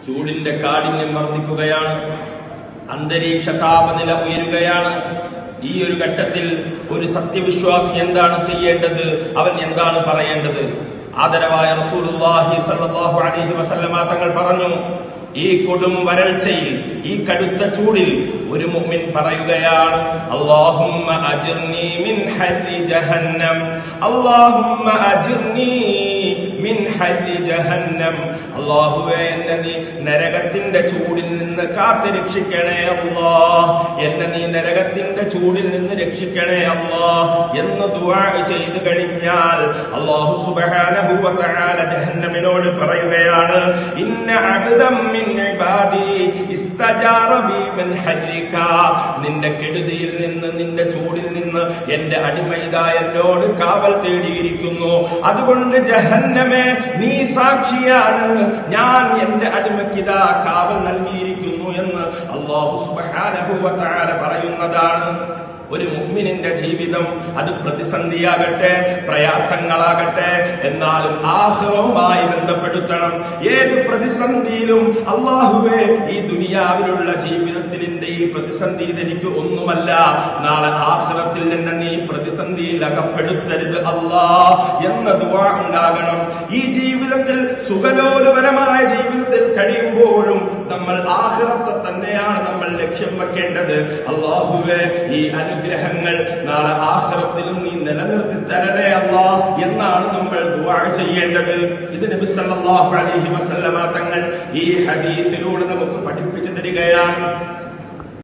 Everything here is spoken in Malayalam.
ചൂടിന്റെ കാഠിന്യം വർദ്ധിക്കുകയാണ്, അന്തരീക്ഷ താപനില ഉയരുകയാണ്. ഈ ഒരു ഘട്ടത്തിൽ ഒരു സത്യവിശ്വാസി എന്താണ് ചെയ്യേണ്ടത്? അവൻ എന്താണ് പറയേണ്ടത്? ആദരവായ റസൂലുള്ളാഹി സ്വല്ലല്ലാഹു അലൈഹി വസല്ലമ തങ്ങൾ പറഞ്ഞു, ഈ കൊടും വരൾച്ചയിൽ, ഈ കടുത്ത ചൂടിൽ ഒരു മുഅ്മിൻ പറയുകയാണ്, അല്ലാഹുമ്മ അജിർനി മിൻ ഹർരി ജഹന്നം, അല്ലാഹുമ്മ അജിർനി മിൻ ഹർരി ജഹന്നം. അല്ലാഹുവേ, എന്നെ നീ നരകത്തിന്റെ ചൂടിൽ നിന്ന് കാത്തു രക്ഷിക്കണേ അല്ലാഹ്, എന്നെ നീ നരകത്തിന്റെ ചൂടിൽ നിന്ന് രക്ഷിക്കണേ അല്ലാഹ് എന്ന് ദുആ ചെയ്തു കഴിഞ്ഞാൽ അല്ലാഹു സുബ്ഹാനഹു വ തആല ജഹന്നമിനോട് പറയുകയാണ്, ഇന്ന അബ്ദം മിൻ ഇബാദി ഇസ്തജാറ ബി മിൻ ഹർരിക. നിന്റെ കെടുതിയിൽ നിന്ന്, നിന്റെ ചൂടിൽ നിന്ന് എന്റെ അടിമയിതാ എന്നോട് കാവൽ തേടിയിരിക്കുന്നു. അതുകൊണ്ട് ജഹന്നമേ, നീ സാക്ഷിയാണ്, ഞാൻ എന്റെ അടിമയ്ക്കിതാ കാവൽ നൽകിയിരിക്കുന്നു എന്ന് അല്ലാഹു സുബ്ഹാനഹു വ തആല പറയുന്നതാണ്. ഒരു മുഅ്മിനിന്റെ ജീവിതം അത് പ്രതിസന്ധിയാകട്ടെ, പ്രയാസങ്ങളാകട്ടെ, എന്നാലും ആഖിറവുമായി ബന്ധപ്പെടുത്തണം. ഏത് പ്രതിസന്ധിയിലും അല്ലാഹുവേ, ഈ ദുനിയാവിലുള്ള ജീവിതത്തിന്റെ ഈ പ്രതിസന്ധി ഇതെനിക്ക് ഒന്നുമല്ല, നാളെ ആഖിറത്തിൽ എന്നെ നീ പ്രതിസന്ധിയിൽ അകപ്പെടുത്തരുത് അല്ലാഹ് എന്ന ദുആ ഉണ്ടാകണം. ഈ ജീവിതത്തിൽ സുഖലോലുപരമായ ജീവിതത്തിൽ കഴിയുമ്പോഴും നമ്മൾ ആഖിറത്തെ തന്നെയാണ് നമ്മൾ ലക്ഷ്യം വെക്കേണ്ടത്. അല്ലാഹുവേ, ഈ അനുഗ്രഹങ്ങൾ നാളെ ആഖിറത്തിലും നീ നിലനിർത്തി തരണേ അല്ലാഹ് എന്നാണ് നമ്മൾ ദുആ ചെയ്യേണ്ടത്. ഇത് നബി സല്ലല്ലാഹു അലൈഹി വസല്ലമ തങ്ങൾ ഈ ഹദീസിലൂടെ നമുക്ക് പഠിപ്പിച്ചു തരികയാണ്.